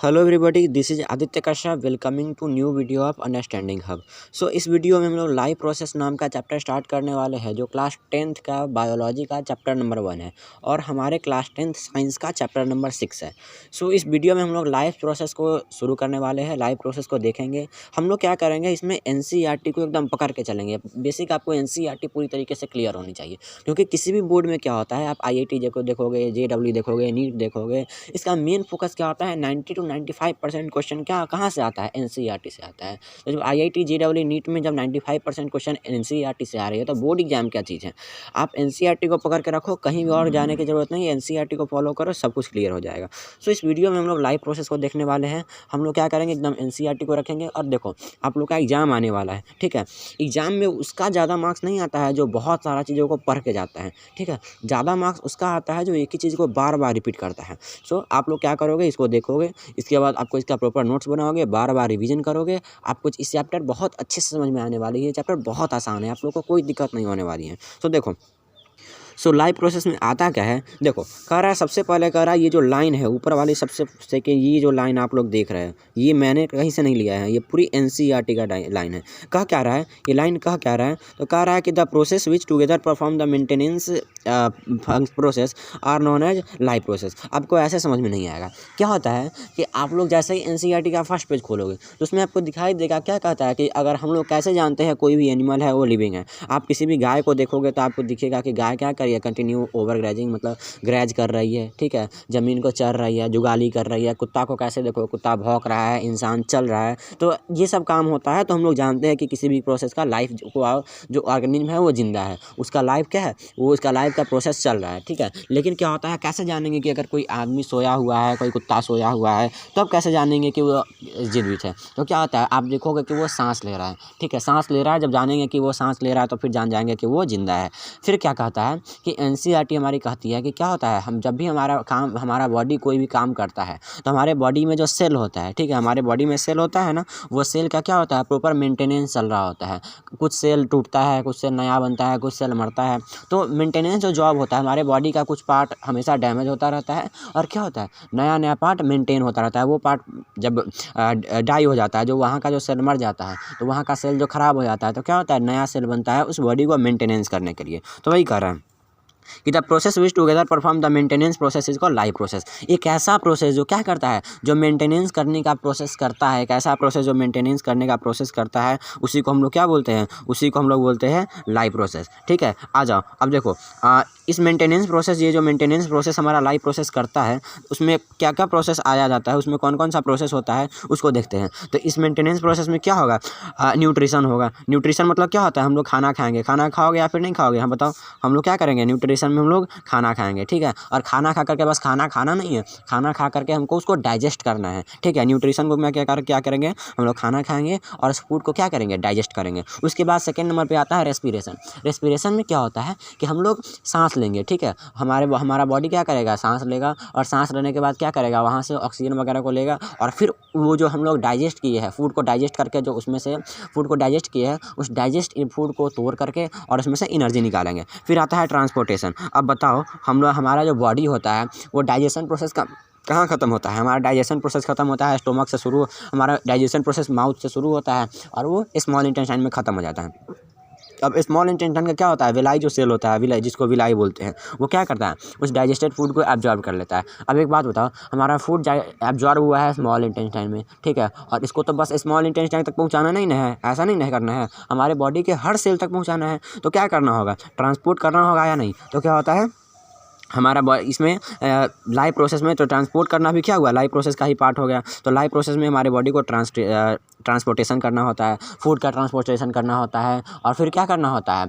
Hello everybody, this is Aditya Kashyap welcoming to new video of understanding hub. So इस video में हम लोग life process नाम का चैप्टर स्टार्ट करने वाले हैं, जो क्लास 10th का बायोलॉजी का चैप्टर नंबर 1 है और हमारे क्लास 10th साइंस का चैप्टर नंबर 6 है। सो इस वीडियो में हम लोग लाइफ प्रोसेस को शुरू करने वाले हैं, लाइफ प्रोसेस को देखेंगे। हम लोग क्या करेंगे, इसमें एनसीईआरटी को एकदम पकड़ के चलेंगे। बेसिक आपको एनसीईआरटी पूरी तरीके से क्लियर होनी चाहिए, क्योंकि किसी भी बोर्ड में क्या होता है, आप आईआईटी को देखोगे, जेडब्ल्यू देखोगे, नीट देखोगे, इसका मेन फोकस क्या होता है, 90 to 95% क्वेश्चन क्या कहाँ से आता है, एनसीईआरटी से आता है। तो जब आईआईटी जेडब्ल्यू नीट में जब 95% क्वेश्चन एनसीईआरटी से आ रही है, तो बोर्ड एग्जाम क्या चीज़ है। आप एनसीईआरटी को पकड़ के रखो, कहीं भी और जाने की जरूरत नहीं है, एनसीईआरटी को फॉलो करो, सब कुछ क्लियर हो जाएगा। सो इस वीडियो में हम लोग लाइव प्रोसेस को देखने वाले हैं। हम लोग क्या करेंगे, एकदम एनसीईआरटी को रखेंगे। और देखो, आप लोग का एग्जाम आने वाला है, ठीक है। एग्जाम में उसका ज़्यादा मार्क्स नहीं आता है जो बहुत सारा चीज़ों को पढ़ के जाता है, ठीक है। ज़्यादा मार्क्स उसका आता है जो एक ही चीज़ को बार बार रिपीट करता है। सो आप लोग क्या करोगे, इसको देखोगे, इसके बाद आपको इसका प्रॉपर नोट्स बनाओगे, बार बार रिवीजन करोगे। आपको इस चैप्टर बहुत अच्छे से समझ में आने वाली है। ये चैप्टर बहुत आसान है, आप लोग को कोई दिक्कत नहीं होने वाली है। तो देखो, लाइव प्रोसेस में आता क्या है, देखो कह रहा है, सबसे पहले कह रहा है, ये जो लाइन है ऊपर वाली, सबसे सेकेंड ये जो लाइन आप लोग देख रहे हैं, ये मैंने कहीं से नहीं लिया है, ये पूरी एनसीईआरटी का लाइन है। कह क्या रहा है, ये लाइन कह क्या रहा है, तो कह रहा है कि the process which together perform the maintenance process are known as live process. आपको ऐसे समझ में नहीं आएगा। क्या होता है कि आप लोग जैसे ही एनसीईआरटी का फर्स्ट पेज खोलोगे, तो उसमें आपको दिखाई देगा, क्या कहता है कि अगर हम लोग कैसे जानते हैं कोई भी एनिमल है वो लिविंग है। आप किसी भी गाय को देखोगे तो आपको दिखेगा कि गाय क्या कर रही है, कंटिन्यू ओवर ग्रेजिंग, मतलब ग्रेज कर रही है, ठीक है, ज़मीन को चर रही है, जुगाली कर रही है। कुत्ता को कैसे देखो, कुत्ता भौंक रहा है, इंसान चल रहा है। तो ये सब काम होता है। तो हम लोग जानते हैं कि किसी भी प्रोसेस का लाइफ जो ऑर्गेनिज्म है वो जिंदा है, उसका लाइफ क्या है, वो उसका लाइफ का प्रोसेस चल रहा है, ठीक है। लेकिन क्या होता है, कैसे जानेंगे कि अगर कोई आदमी सोया हुआ है, कोई कुत्ता सोया हुआ है, तो अब कैसे जानेंगे कि वो जीवित है। तो क्या होता है, आप देखोगे कि वो सांस ले रहा है, ठीक है, सांस ले रहा है। जब जानेंगे कि वो सांस ले रहा है, तो फिर जान जाएंगे कि वो जिंदा है। फिर क्या कहता है कि एनसीईआरटी हमारी कहती है कि क्या होता है, हम जब भी हमारा बॉडी कोई भी काम करता है, तो हमारे बॉडी में जो सेल होता है, ठीक है, हमारे बॉडी में सेल होता है ना, वो सेल का क्या होता है, प्रॉपर मेंटेनेंस चल रहा होता है। कुछ सेल टूटता है, कुछ सेल नया बनता है, कुछ सेल मरता है। तो मेंटेनेंस जो जॉब होता है, हमारे बॉडी का कुछ पार्ट हमेशा डैमेज होता रहता है, और क्या होता है, नया नया पार्ट मेंटेन होता रहता है। वो पार्ट जब डाई हो जाता है, जो वहाँ का जो सेल मर जाता है, तो वहाँ का सेल जो खराब हो जाता है, तो क्या होता है, नया सेल बनता है उस बॉडी को मेंटेनेंस करने के लिए। तो वही कह रहा है कि the process which together perform the maintenance process is called live process. एक ऐसा प्रोसेस जो क्या करता है, जो मेंटेनेंस करने का प्रोसेस करता है, एक ऐसा प्रोसेस जो मेंटेनेंस करने का प्रोसेस करता है, उसी को हम लोग क्या बोलते हैं, उसी को हम लोग बोलते हैं लाइव प्रोसेस, ठीक है। आ जाओ, अब देखो, इस मेंटेनेंस प्रोसेस, ये जो मेंटेनेंस प्रोसेस हमारा लाइव प्रोसेस करता है, उसमें क्या क्या प्रोसेस आया जाता है, उसमें कौन कौन सा प्रोसेस होता है, उसको देखते हैं। तो इस मेंटेनेंस प्रोसेस में क्या होगा, न्यूट्रिशन होगा। न्यूट्रिशन मतलब क्या होता है, हम लोग खाना खाएंगे, खाना खाओगे या फिर नहीं खाओगे, हम बताओ। हम लोग क्या करेंगे, न्यूट्रिशन में हम लोग खाना खाएंगे, ठीक है। और खाना खा करके बस खाना खाना नहीं है, खाना खा करके हमको उसको डाइजेस्ट करना है, ठीक है। न्यूट्रिशन को मैं क्या करेंगे, हम लोग खाना खाएंगे और उस फूड को क्या करेंगे, डाइजेस्ट करेंगे। उसके बाद सेकंड नंबर पे आता है रेस्पिरेशन। रेस्पिरेशन में क्या होता है कि हम लोग सांस लेंगे, ठीक है। हमारा बॉडी क्या करेगा, सांस लेगा, और सांस लेने के बाद क्या करेगा, वहाँ से ऑक्सीजन वगैरह को लेगा, और फिर वो जो हम लोग डाइजेस्ट किए हैं, फूड को डाइजेस्ट करके, जो उसमें से फूड को डाइजेस्ट किए हैं, उस डाइजेस्ट फूड को तोड़ करके और उसमें से एनर्जी निकालेंगे। फिर आता है ट्रांसपोर्टेशन। अब बताओ, हमारा जो बॉडी होता है, वो डाइजेशन प्रोसेस का कहाँ ख़त्म होता है, हमारा डाइजेशन प्रोसेस ख़त्म होता है स्टोमक से शुरू, हमारा डाइजेशन प्रोसेस माउथ से शुरू होता है और वो स्मॉल इंटेस्टाइन में ख़त्म हो जाता है। अब स्मॉल इंटेस्टाइन का क्या होता है, विलाई जो सेल होता है, विलाई जिसको विलाई बोलते हैं, वो क्या करता है, उस डाइजेस्टेड फूड को एब्जॉर्ब कर लेता है। अब एक बात बताओ, हमारा फूड एब्जॉर्ब हुआ है स्मॉल इंटेस्टाइन में, ठीक है, और इसको तो बस स्मॉल इंटेस्टाइन तक पहुंचाना नहीं ना है, ऐसा नहीं करना है, हमारे बॉडी के हर सेल तक पहुंचाना है। तो क्या करना होगा, ट्रांसपोर्ट करना होगा या नहीं। तो क्या होता है, हमारा इसमें लाइव प्रोसेस में तो ट्रांसपोर्ट करना भी क्या हुआ, लाइव प्रोसेस का ही पार्ट हो गया। तो लाइव प्रोसेस में हमारे बॉडी को ट्रांसपोर्टेशन करना होता है, फूड का ट्रांसपोर्टेशन करना होता है, और फिर क्या करना होता है,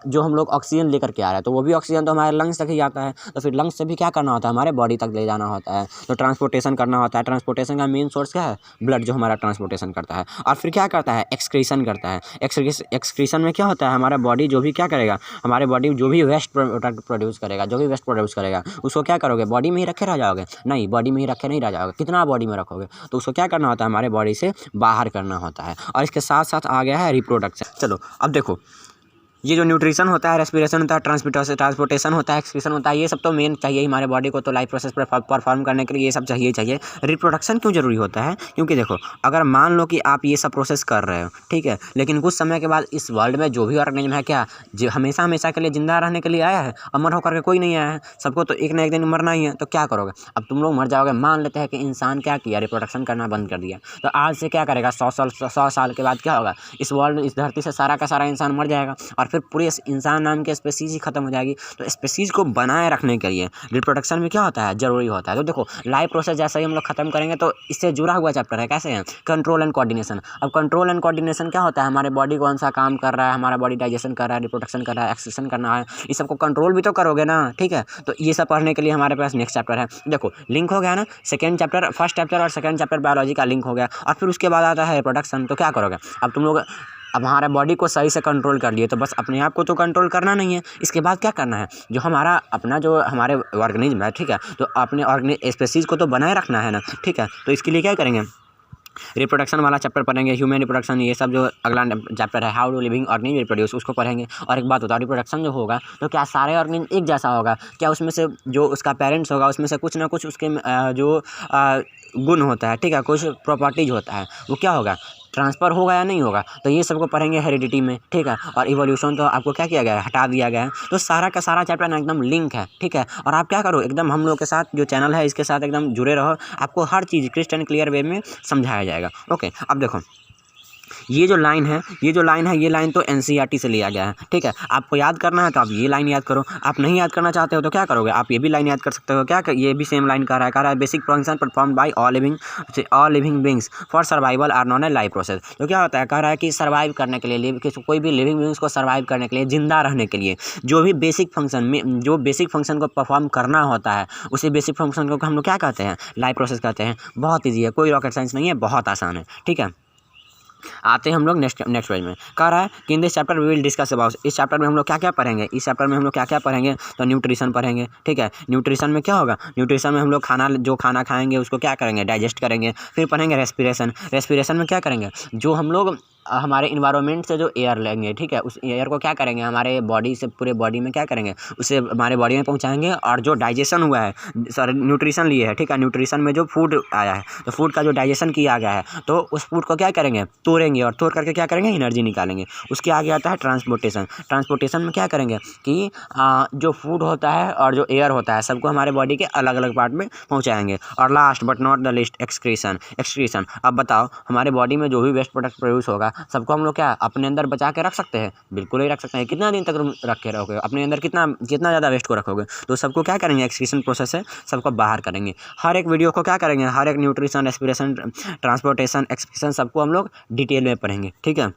जो हम लोग ऑक्सीजन लेकर के आ रहे हैं, तो वो भी ऑक्सीजन तो हमारे लंग्स तक ही आता है, तो फिर लंग्स से भी क्या करना होता है, हमारे बॉडी तक ले जाना होता है। तो ट्रांसपोर्टेशन करना होता है। ट्रांसपोर्टेशन का मेन सोर्स क्या है, ब्लड, जो हमारा ट्रांसपोर्टेशन करता है। और फिर क्या करता है, एक्सक्रीशन करता है। एक्सक्रीशन में क्या होता है, हमारा बॉडी जो भी क्या करेगा, हमारे बॉडी जो भी वेस्ट प्रोडक्ट प्रोड्यूस करेगा, जो भी वेस्ट प्रोड्यूस करेगा, उसको क्या करोगे, बॉडी में ही रखे रह जाओगे, नहीं, बॉडी में ही रखे नहीं रह जाओगे। कितना बॉडी में रखोगे, तो उसको क्या करना होता है, हमारे बॉडी से बाहर करना होता है। और इसके साथ साथ आ गया है रिप्रोडक्शन। चलो अब देखो, ये जो न्यूट्रिशन होता है, रेस्पिरेशन होता है, ट्रांसपोर्टेशन होता है, एक्सक्रीशन होता है, ये सब तो मेन चाहिए हमारे बॉडी को, तो लाइफ प्रोसेस पर परफॉर्म करने के लिए ये सब चाहिए। रिप्रोडक्शन क्यों जरूरी होता है? क्योंकि देखो, अगर मान लो कि आप ये सब प्रोसेस कर रहे हो, ठीक है, लेकिन कुछ समय के बाद इस वर्ल्ड में जो भी ऑर्गेनिज्म है क्या जो हमेशा के लिए जिंदा रहने के लिए आया है? अमर होकर के कोई नहीं आया है, सबको तो एक ना एक दिन मरना ही है। तो क्या करोगे? अब तुम लोग मर जाओगे। मान लेते हैं कि इंसान क्या किया, रिप्रोडक्शन करना बंद कर दिया, तो आज से क्या करेगा? 100 साल के बाद क्या होगा? इस वर्ल्ड, इस धरती से सारा का सारा इंसान मर जाएगा और फिर पूरी इंसान नाम की स्पेसीज ही खत्म हो जाएगी। तो स्पेसीज को बनाए रखने के लिए रिप्रोडक्शन में क्या होता है? जरूरी होता है। तो देखो, लाइफ प्रोसेस जैसा ही हम लोग खत्म करेंगे तो इससे जुड़ा हुआ चैप्टर है। कैसे है? Control and coordination. अब कंट्रोल एंड कोऑर्डिनेशन क्या होता है? हमारे बॉडी कौन सा काम कर रहा है, हमारा बॉडी डाइजेशन कर रहा है, रिप्रोडक्शन कर रहा है, एक्सक्रीशन करना है, इस सबको कंट्रोल भी तो करोगे ना, ठीक है। तो ये सब पढ़ने के लिए हमारे पास नेक्स्ट चैप्टर है। देखो, लिंक हो गया ना, सेकंड चैप्टर, फर्स्ट चैप्टर और सेकंड चैप्टर बायोलॉजी का लिंक हो गया, और फिर उसके बाद आता है रिप्रोडक्शन। तो क्या करोगे? अब तुम लोग अब हमारे बॉडी को सही से कंट्रोल कर लिए, तो बस अपने आप को तो कंट्रोल करना नहीं है, इसके बाद क्या करना है? जो हमारा अपना जो हमारे ऑर्गेनिज्म है, ठीक है, तो अपने स्पेसीज को तो बनाए रखना है ना, ठीक है। तो इसके लिए क्या करेंगे? रिप्रोडक्शन वाला चैप्टर पढ़ेंगे, ह्यूमन रिप्रोडक्शन, ये सब जो अगला चैप्टर है, how do living organism reproduce, उसको पढ़ेंगे। और एक बात बताओ, रिप्रोडक्शन जो होगा तो क्या सारे ऑर्गेनिज्म एक जैसा होगा? क्या उसमें से जो उसका पेरेंट्स होगा उसमें से कुछ ना कुछ उसके जो गुण होता है, ठीक है, कुछ प्रॉपर्टीज होता है, वो क्या होगा? ट्रांसफ़र होगा या नहीं होगा? तो ये सबको पढ़ेंगे हेरिडिटी में, ठीक है। और इवोल्यूशन तो आपको क्या किया गया है? हटा दिया गया है। तो सारा का सारा चैप्टर ना एकदम लिंक है, ठीक है। और आप क्या करो, एकदम हम लोग के साथ जो चैनल है इसके साथ एकदम जुड़े रहो, आपको हर चीज़ क्रिस्टल एंड क्लियर वे में समझाया जाएगा। ओके, अब देखो, ये जो लाइन है, ये लाइन तो एनसीईआरटी से लिया गया है, ठीक है। आपको याद करना है तो आप ये लाइन याद करो, आप नहीं याद करना चाहते हो तो क्या करोगे? आप ये भी लाइन याद कर सकते हो। क्या ये भी सेम लाइन कह रहा है basic function perform by all living beings for survival are known a life process. तो क्या होता है? कह रहा है कि सर्वाइव करने के लिए, कोई भी लिविंग बींग्स को सर्वाइव करने के लिए, जिंदा रहने के लिए जो भी बेसिक फंक्शन को परफॉर्म करना होता है, उसी बेसिक फंक्शन को हम लोग क्या कहते हैं? लाइफ प्रोसेस कहते हैं। बहुत ईजी है, कोई रॉकेट साइंस नहीं है, बहुत आसान है, ठीक है। आते हैं हम लोग नेक्स्ट पेज में। कह रहा है कि in this chapter we will discuss about, इस चैप्टर में हम लोग क्या क्या पढ़ेंगे? इस चैप्टर में हम लोग क्या क्या पढ़ेंगे? तो न्यूट्रिशन पढ़ेंगे, ठीक है। न्यूट्रिशन में क्या होगा? न्यूट्रिशन में हम लोग खाना खाएंगे उसको क्या करेंगे? डाइजेस्ट करेंगे। फिर पढ़ेंगे रेस्पिरेशन में क्या करेंगे? जो हम लोग हमारे इन्वायरमेंट से जो एयर लेंगे, ठीक है, उस एयर को क्या करेंगे? हमारे बॉडी से, पूरे बॉडी में क्या करेंगे? उसे हमारे बॉडी में पहुंचाएंगे। और जो डाइजेशन हुआ है, सॉरी न्यूट्रिशन लिए है, ठीक है, न्यूट्रिशन में जो फूड आया है, तो फूड का जो डाइजेशन किया गया है, तो उस फूड को क्या करेंगे? तोड़ेंगे, और तोड़ करके क्या करेंगे? एनर्जी निकालेंगे। उसके आगे आता है ट्रांसपोर्टेशन में क्या करेंगे? कि जो फूड होता है और जो एयर होता है, सबको हमारे बॉडी के अलग अलग पार्ट में पहुँचाएंगे। और last but not the list, excretion. अब बताओ, हमारे बॉडी में जो भी वेस्ट प्रोडक्ट प्रोड्यूस होगा, सबको हम लोग क्या अपने अंदर बचा के रख सकते हैं? बिल्कुल ही रख सकते हैं। कितना दिन तक रख के रखोगे अपने अंदर? कितना ज़्यादा वेस्ट को रखोगे? तो सबको क्या करेंगे? एक्सक्रीशन प्रोसेस से सबको बाहर करेंगे। हर एक वीडियो को क्या करेंगे? हर एक न्यूट्रिशन, रेस्पिरेशन, ट्रांसपोर्टेशन, एक्सक्रीशन सबको हम लोग डिटेल में पढ़ेंगे, ठीक है।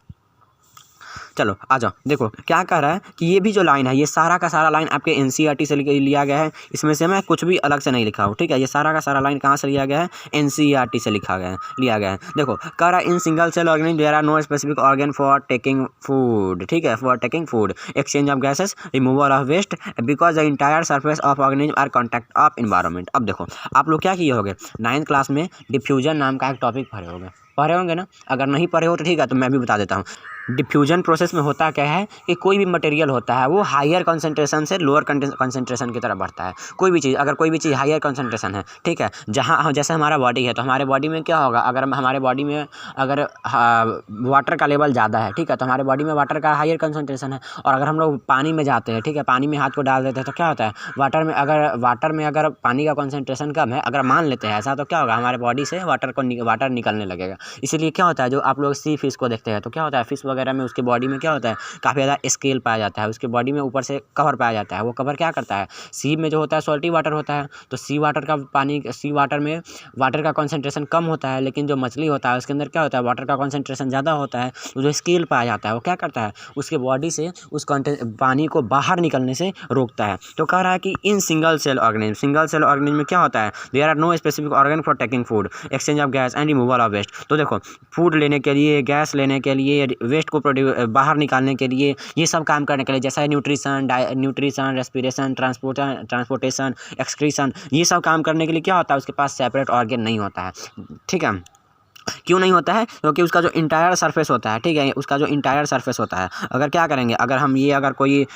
चलो आ जाओ, देखो क्या कह रहा है कि ये भी जो लाइन है, ये सारा का सारा लाइन आपके एनसीईआरटी से लिया गया है। इसमें से मैं कुछ भी अलग से नहीं लिखा हूँ, ठीक है। ये सारा का सारा लाइन कहाँ से लिया गया है? एनसीईआरटी से लिया गया है। देखो, कह रहा है in single cell organism there are no specific organ for taking food, ठीक है, for taking food, exchange of gases, removal of waste, because the entire surface of organism are contact of environment. अब देखो, आप लोग क्या किए होगे? 9th class में डिफ्यूजन नाम का एक टॉपिक पढ़े होंगे ना? अगर नहीं पढ़े हो तो ठीक है, तो मैं भी बता देता हूँ। डिफ्यूजन प्रोसेस में होता क्या है कि कोई भी मटेरियल होता है वो हायर कंसंट्रेशन से लोअर कंसंट्रेशन की तरफ बढ़ता है। कोई भी चीज़, अगर कोई भी चीज़ हायर कंसंट्रेशन है, ठीक है, जहाँ जैसे हमारा बॉडी है, तो हमारे बॉडी में क्या होगा? अगर हमारे बॉडी में अगर वाटर का लेवल ज़्यादा है, ठीक है, तो हमारे बॉडी में वाटर का हायर कंसंट्रेशन है। और अगर हम लोग पानी में जाते हैं, ठीक है, पानी में हाथ को डाल देते हैं, तो क्या होता है? वाटर में अगर पानी का कंसंट्रेशन कम है, अगर मान लेते हैं ऐसा, तो क्या होगा? हमारे बॉडी से वाटर निकलने लगेगा। इसीलिए क्या होता है, जो आप लोग सी फिश को देखते हैं, तो क्या होता है? फिश वगैरह में उसके बॉडी में क्या होता है? काफ़ी ज़्यादा स्केल पाया जाता है, उसके बॉडी में ऊपर से कवर पाया जाता है। वो कवर क्या करता है? सी में जो होता है सॉल्टी वाटर होता है, तो सी वाटर में वाटर का कंसंट्रेशन कम होता है, लेकिन जो मछली होता है उसके अंदर क्या होता है? वाटर का कंसंट्रेशन ज़्यादा होता है। तो जो स्केल पाया जाता है वो क्या करता है? उसके बॉडी से उस पानी को बाहर निकलने से रोकता है। तो कह रहा है कि इन सिंगल सेल ऑर्गेनिज्म में क्या होता है? There are no specific organ for taking food, exchange of gas and removal of waste. तो देखो, फूड लेने के लिए, गैस लेने के लिए, वेस्ट को बाहर निकालने के लिए, ये सब काम करने के लिए, जैसा न्यूट्रिशन, रेस्पिरेशन, ट्रांसपोर्टेशन, एक्सक्रीशन, ये सब काम करने के लिए क्या होता है? उसके पास सेपरेट ऑर्गन नहीं होता है, ठीक है। क्यों नहीं होता है? क्योंकि उसका जो इंटायर सरफेस होता है, ठीक है, उसका जो इंटायर सरफेस होता है, अगर क्या करेंगे, अगर हम ये अगर कोई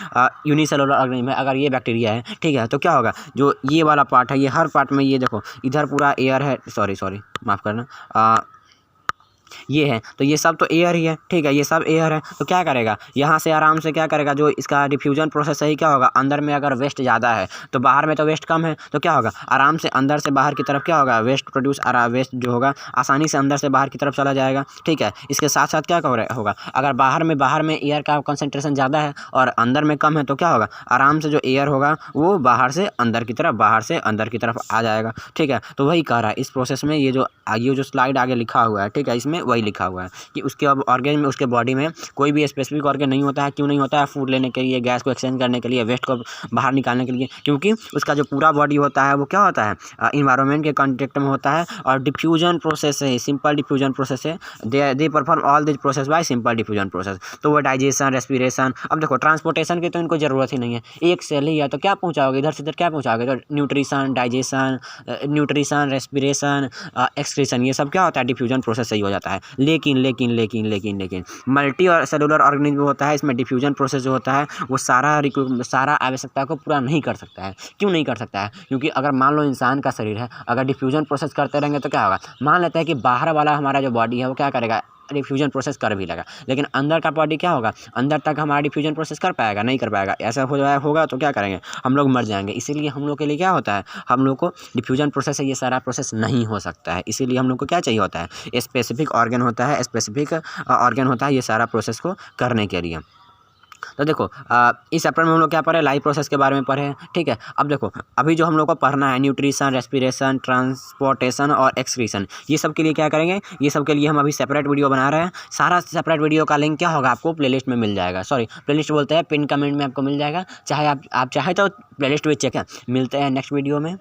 यूनिसेलुलर ऑर्गेनिज्म है, अगर ये बैक्टीरिया है, ठीक है, तो क्या होगा, जो ये वाला पार्ट है, ये हर पार्ट में, ये देखो इधर पूरा एयर है, सॉरी माफ़ करना, ये है, तो ये सब तो एयर ही है, ठीक है, ये सब एयर है, तो क्या करेगा, यहाँ से आराम से क्या करेगा, जो इसका डिफ्यूजन प्रोसेस है ही क्या होगा, अंदर में अगर वेस्ट ज़्यादा है तो बाहर में तो वेस्ट कम है, तो क्या होगा, आराम से अंदर से बाहर की तरफ क्या होगा, वेस्ट प्रोड्यूस, वेस्ट जो होगा आसानी से अंदर से बाहर की तरफ चला जाएगा, ठीक है। इसके साथ साथ क्या होगा, अगर बाहर में एयर का कंसनट्रेशन ज़्यादा है और अंदर में कम है, तो क्या होगा, आराम से जो एयर होगा वो बाहर से अंदर की तरफ, बाहर से अंदर की तरफ आ जाएगा, ठीक है। तो वही कह रहा है इस प्रोसेस में, ये जो स्लाइड आगे लिखा हुआ है, ठीक है, इसमें वही लिखा हुआ है कि उसके अब ऑर्गेन में, उसके बॉडी में कोई भी स्पेसिफिक ऑर्गेन नहीं होता है। क्यों नहीं होता है? फूड लेने के लिए, गैस को एक्सचेंज करने के लिए, वेस्ट को बाहर निकालने के लिए, क्योंकि उसका जो पूरा बॉडी होता है वो क्या होता है, इन्वायरमेंट के कॉन्टेक्ट में होता है और डिफ्यूजन प्रोसेस है, सिंपल डिफ्यूजन प्रोसेस है, they perform all this process by simple diffusion process. तो वो डाइजेशन, रेस्पिरेशन, अब देखो ट्रांसपोर्टेशन की तो इनको ज़रूरत ही नहीं है, एक सेल ही है तो क्या पहुँचाओगे इधर से इधर, क्या पहुँचाओगे, तो न्यूट्रिशन, डाइजेशन, रेस्पिरेशन, एक्सक्रीशन, ये सब क्या होता है, डिफ्यूजन प्रोसेस से ही हो जाता है। लेकिन मल्टी और सेलुलर ऑर्गेनिज्म होता है, इसमें डिफ्यूजन प्रोसेस जो होता है वो सारा आवश्यकता को पूरा नहीं कर सकता है। क्यों नहीं कर सकता है? क्योंकि अगर मान लो इंसान का शरीर है, अगर डिफ्यूजन प्रोसेस करते रहेंगे तो क्या होगा, मान लेते हैं कि बाहर वाला हमारा जो बॉडी है वो क्या करेगा, डिफ्यूजन प्रोसेस कर भी लगा, लेकिन अंदर का बॉडी क्या होगा, अंदर तक हमारा डिफ्यूजन प्रोसेस कर पाएगा, नहीं कर पाएगा। ऐसा होगा तो क्या करेंगे, हम लोग मर जाएंगे। इसीलिए हम लोग के लिए क्या होता है, हम लोग को डिफ्यूजन प्रोसेस है, ये सारा प्रोसेस नहीं हो सकता है। इसीलिए हम लोग को क्या चाहिए होता है, स्पेसिफिक ऑर्गन होता है, स्पेसिफिक ऑर्गन होता है ये सारा प्रोसेस को करने के लिए। तो देखो इस चैप्टर में हम लोग क्या पढ़े, लाइफ प्रोसेस के बारे में पढ़े हैं, ठीक है। अब देखो अभी जो हम लोग को पढ़ना है, न्यूट्रिशन, रेस्पिरेशन, ट्रांसपोर्टेशन और एक्सक्रीशन, ये सब के लिए क्या करेंगे, ये सब के लिए हम अभी सेपरेट वीडियो बना रहे हैं। सारा सेपरेट वीडियो का लिंक क्या होगा, आपको प्लेलिस्ट में मिल जाएगा, प्लेलिस्ट बोलते हैं, पिन कमेंट में आपको मिल जाएगा, चाहे आप चाहे तो प्लेलिस्ट भी चेक है। मिलते हैं नेक्स्ट वीडियो में।